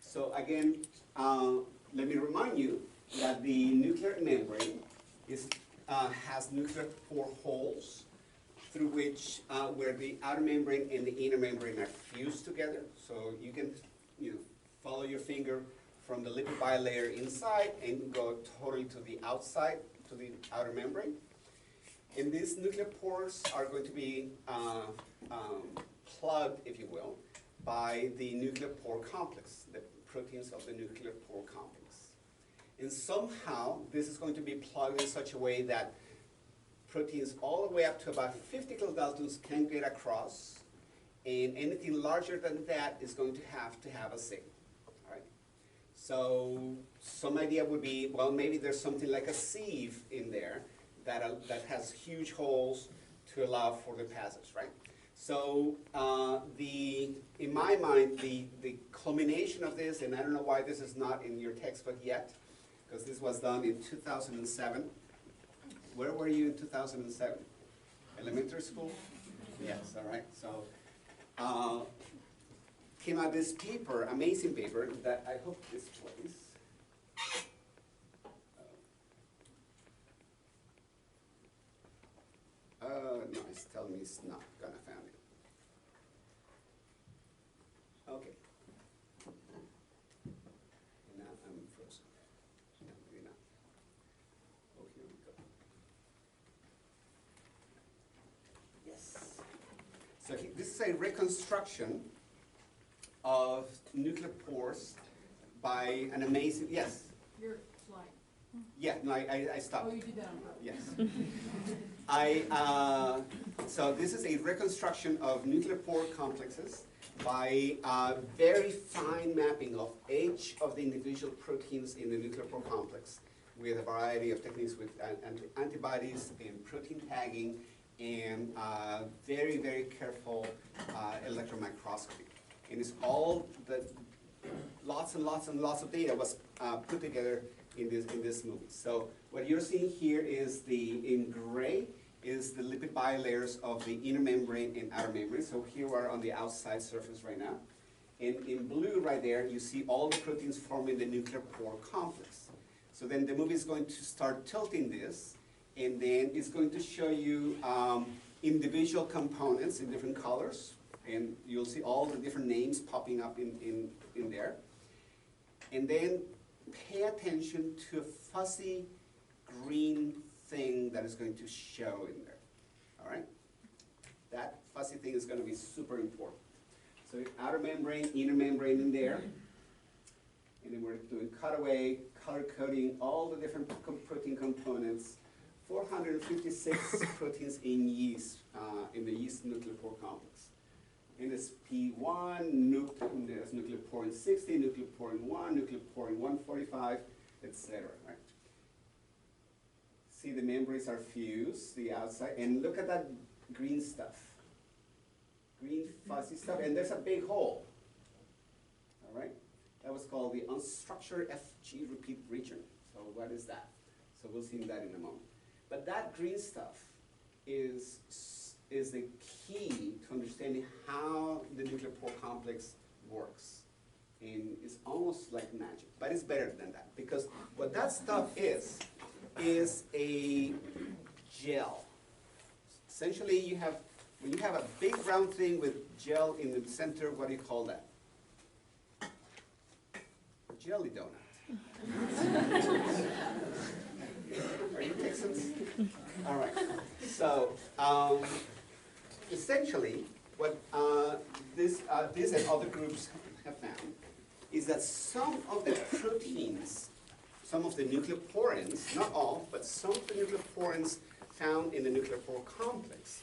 So again, let me remind you that the nuclear membrane has nuclear pore holes through which, where the outer membrane and the inner membrane are fused together. So you can follow your finger from the lipid bilayer inside and go totally to the outside, to the outer membrane. And these nuclear pores are going to be plugged, if you will, by the nuclear pore complex, the proteins of the nuclear pore complex. And somehow, this is going to be plugged in such a way that proteins all the way up to about 50 kilodaltons can get across, and anything larger than that is going to have a signal. All right? So some idea would be, well, maybe there's something like a sieve in there that has huge holes to allow for the passage, right? So in my mind, the culmination of this, and I don't know why this is not in your textbook yet, because this was done in 2007. Where were you in 2007? Elementary school? Yes, all right. So came out this paper, amazing paper, that I hope this plays. No, it's telling me it's not gonna find it. Okay. And now I'm frozen. No, maybe not. Oh, here we go. Yes. So this is a reconstruction of nuclear pores by an amazing, yes? Your slide. Yeah, no, I stopped. Oh, you did that on purpose. Yes. So this is a reconstruction of nuclear pore complexes by very fine mapping of each of the individual proteins in the nuclear pore complex with a variety of techniques with antibodies and protein tagging and very, very careful electron microscopy. And it's all the lots and lots and lots of data was put together in this movie. So what you're seeing here is in gray is the lipid bilayers of the inner membrane and outer membrane. So here we're on the outside surface right now. And in blue right there, you see all the proteins forming the nuclear pore complex. So then the movie is going to start tilting this, and then it's going to show you individual components in different colors, and you'll see all the different names popping up in there. And then pay attention to a fuzzy green thing that is going to show in there, all right? That fuzzy thing is going to be super important. So outer membrane, inner membrane in there, and then we're doing cutaway, color coding, all the different protein components, 456 proteins in yeast, in the yeast nuclear pore complex. NSP1, there's nuclear pore in 60, nuclear pore in 1, nuclear pore in 145, etc. Right? See, the membranes are fused, the outside, and look at that green stuff. Green fuzzy stuff, and there's a big hole. All right? That was called the unstructured FG repeat region. So what is that? So we'll see that in a moment. But that green stuff is the key to understanding how the nuclear pore complex works. And it's almost like magic, but it's better than that, because what that stuff is a gel. Essentially, when you have a big round thing with gel in the center, what do you call that? A jelly donut. Are you Texans? All right. So essentially, what this and other groups have found is that some of the proteins, some of the nucleoporins, not all, but some of the nucleoporins found in the nuclear pore complex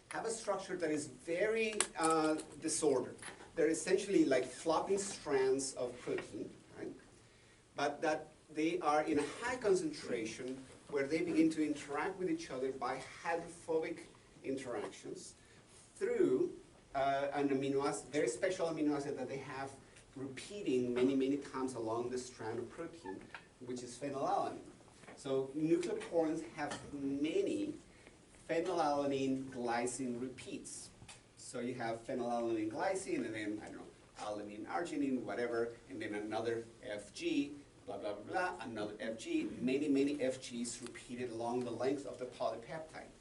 have a structure that is very disordered. They're essentially like flopping strands of protein, right? But that they are in a high concentration where they begin to interact with each other by hydrophobic interactions through an amino acid, very special amino acid that they have repeating many, many times along the strand of protein, which is phenylalanine. So nucleoporins have many phenylalanine glycine repeats. So you have phenylalanine glycine, and then, I don't know, alanine, arginine, whatever, and then another FG, blah, blah, blah, blah, another FG, many, many FGs repeated along the length of the polypeptide.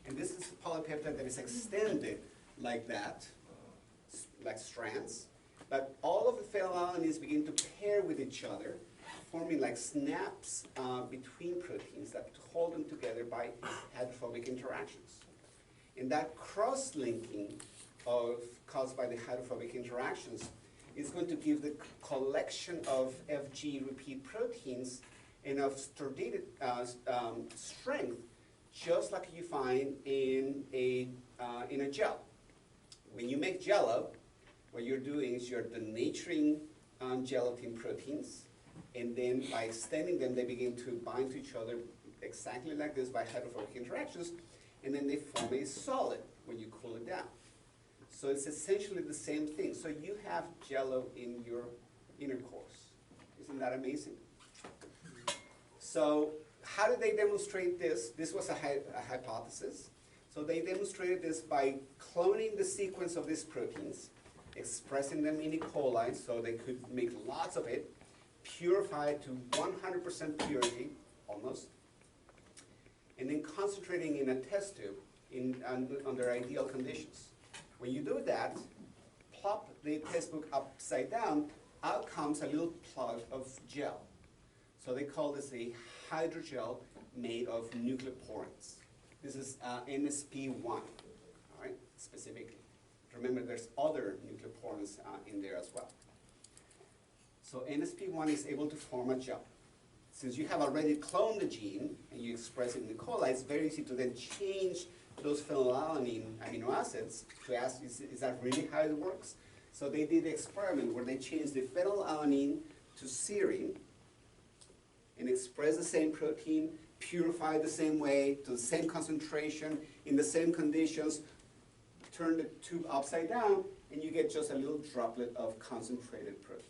And this is a polypeptide that is extended like that, like strands, but all of the phenylalanines begin to pair with each other, forming like snaps between proteins that hold them together by hydrophobic interactions. And that cross-linking caused by the hydrophobic interactions is going to give the collection of FG repeat proteins enough strength, just like you find in a gel. When you make Jell-O, what you're doing is you're denaturing gelatin proteins, and then by extending them, they begin to bind to each other exactly like this by hydrophobic interactions, and then they form a solid when you cool it down. So it's essentially the same thing. So you have Jell-O in your inner cores. Isn't that amazing? So how did they demonstrate this? This was a hypothesis. So they demonstrated this by cloning the sequence of these proteins, expressing them in E. coli so they could make lots of it, purify it to 100% purity, almost, and then concentrating in a test tube under ideal conditions. When you do that, plop the test book upside down, out comes a little plug of gel. So they call this a hydrogel made of nucleoporins. This is NSP1, all right, specifically. Remember, there's other nucleoporins in there as well. So NSP1 is able to form a gel. Since you have already cloned the gene and you express it in E. coli, it's very easy to then change those phenylalanine amino acids to ask, is that really how it works? So they did the experiment where they changed the phenylalanine to serine and express the same protein, purify the same way, to the same concentration, in the same conditions, turn the tube upside down, and you get just a little droplet of concentrated protein.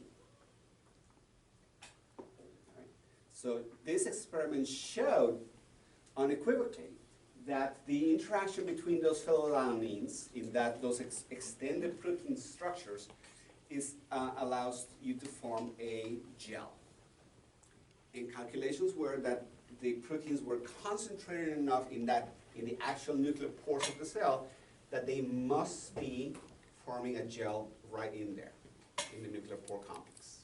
Right. So this experiment showed unequivocally that the interaction between those phenylalanines in those extended protein structures allows you to form a gel. And calculations were that the proteins were concentrated enough in the actual nuclear pores of the cell that they must be forming a gel right in there, in the nuclear pore complex.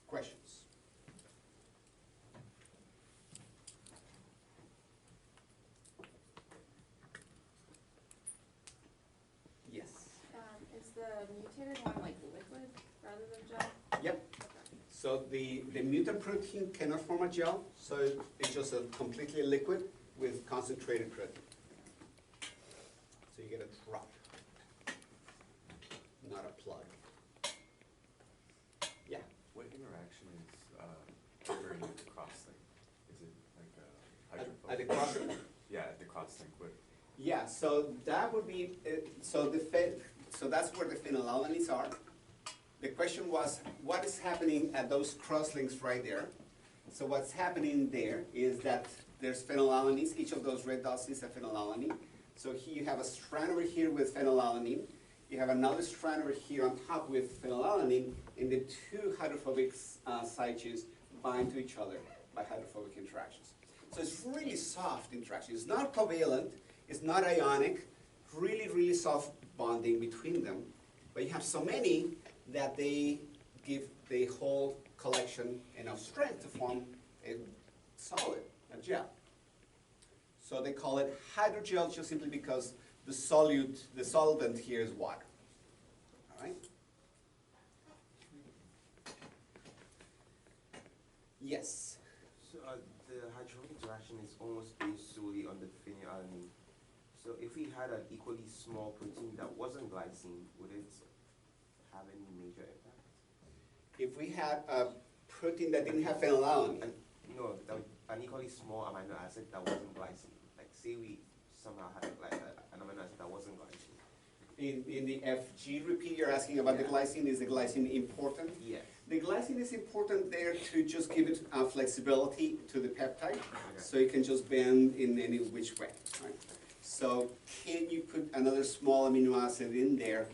Questions? Yes? Is the mutated one like liquid rather than gel? Yep. So the mutant protein cannot form a gel, so it's just a completely liquid with concentrated protein. So you get a drop, not a plug. Yeah? What interaction is occurring at the cross-link? Is it like a hydrophobic? At the cross-link? Yeah, at the cross-link. Yeah, so that would be, so that's where the phenylalanines are. The question was, what is happening at those crosslinks right there? So what's happening there is that there's phenylalanines. Each of those red dots is a phenylalanine. So here you have a strand over here with phenylalanine. You have another strand over here on top with phenylalanine, and the two hydrophobic side chains bind to each other by hydrophobic interactions. So it's really soft interaction. It's not covalent. It's not ionic. Really, really soft bonding between them. But you have so many that they give the whole collection enough strength to form a solid, a gel. So they call it hydrogel just simply because the solvent here is water. All right? Yes? So the hydrophobic interaction is almost based solely on the phenylalanine. So if we had an equally small protein that wasn't glycine, would it have any major impact? If we had a protein that didn't have phenylalanine, No, an equally small amino acid that wasn't glycine. Like say we somehow had an amino acid that wasn't glycine. in the FG repeat, you're asking about the glycine. Is the glycine important? Yes. The glycine is important there to just give it flexibility to the peptide, Okay. so it can just bend in any which way. Right? So can you put another small amino acid in there?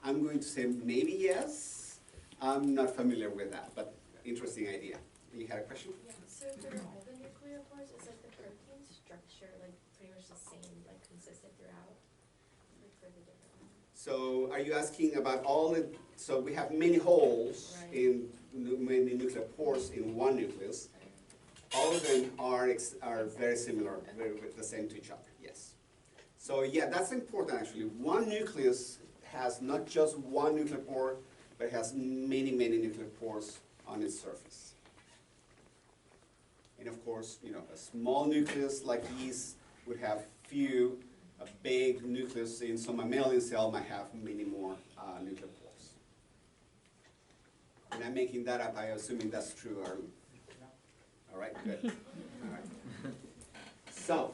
I'm going to say maybe yes. I'm not familiar with that, but interesting idea. You had a question? Yeah, so for all the nucleophores, is like the protein structure like pretty much the same, like consistent throughout? Like for the different ones? So are you asking about all the, so we have many holes Right. in many nuclear pores in one nucleus. All of them are very similar, very the same to each other, yes. So yeah, that's important actually. One nucleus has not just one nuclear pore, but it has many, many nuclear pores on its surface. And of course, you know, a small nucleus like these would have few. A big nucleus in some mammalian cell might have many more nuclear pores. And I'm making that up, I'm assuming that's true, Arlen. All right, good. All right. So,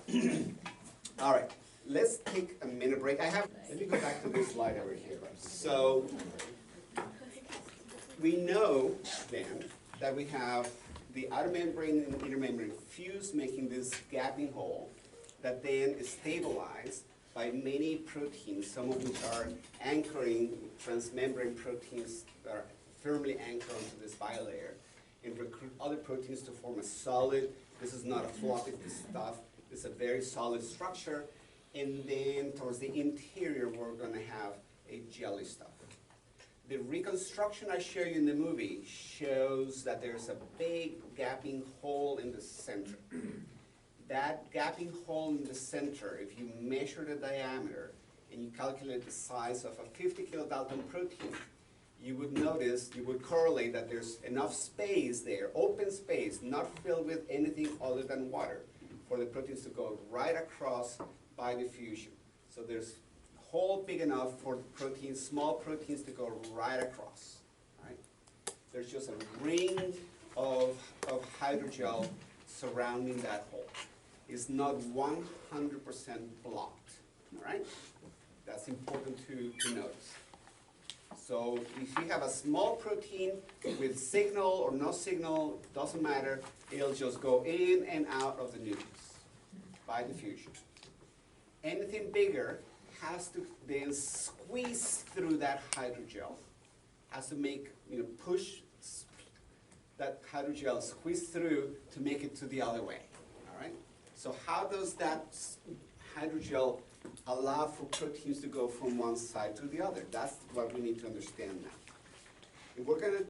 all right, let's take a minute break. Let me go back to this slide over here. So, we know then that we have the outer membrane and inner membrane fused, making this gapping hole that then is stabilized by many proteins, some of which are anchoring transmembrane proteins that are firmly anchored onto this bilayer, and recruit other proteins to form a solid. This is not a fluffy stuff. This is a very solid structure. And then towards the interior, we're going to have a jelly stuff. The reconstruction I show you in the movie shows that there's a big gapping hole in the center. That gapping hole in the center, if you measure the diameter and you calculate the size of a 50 kilodalton protein, you would notice, you would correlate that there's enough space there, open space, not filled with anything other than water, for the proteins to go right across by diffusion. So there's a hole big enough for proteins, small proteins to go right across. Right? There's just a ring of hydrogel surrounding that hole. It's not 100% blocked. All right? That's important to notice. So if you have a small protein with signal or no signal, doesn't matter, it'll just go in and out of the nucleus by diffusion. Anything bigger has to then squeeze through that hydrogel, has to make, push that hydrogel, squeeze through to make it to the other way, all right? So how does that hydrogel allow for proteins to go from one side to the other? That's what we need to understand now. And we're going to